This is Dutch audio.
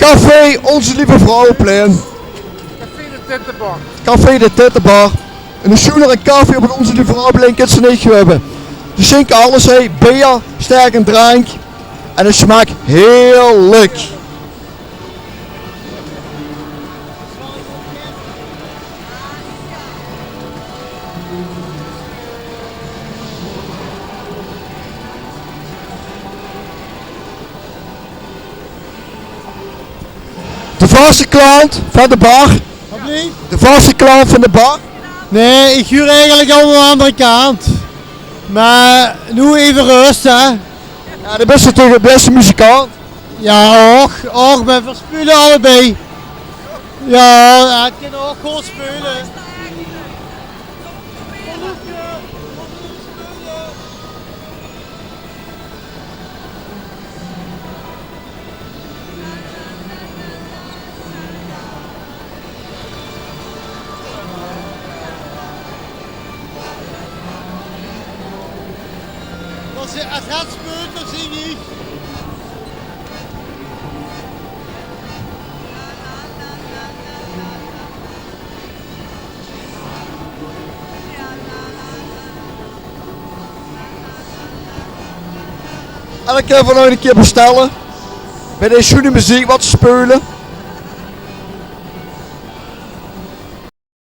Café Onze Lieve Vrouwenplein. Café de Tittenbar. Café de Tittenbar. En een schoener en koffie op het Onze Lieve Vrouwenplein kan ze niet hebben. Ze schenken alles, bier, sterk en drank. En het smaakt heerlijk. De vaste klant van de bar. De vaste klant van de bar. Nee, ik huur eigenlijk al aan de andere kant. Maar nu even rust, hè. Ja, de beste toch de beste muzikant. Ja, och, we verspelen allebei. Ja, het kan ook gewoon spelen. Als het gaat spelen, dan zie ik. En dan kunnen we nog een keer bestellen. Bij deze goede muziek wat te spelen.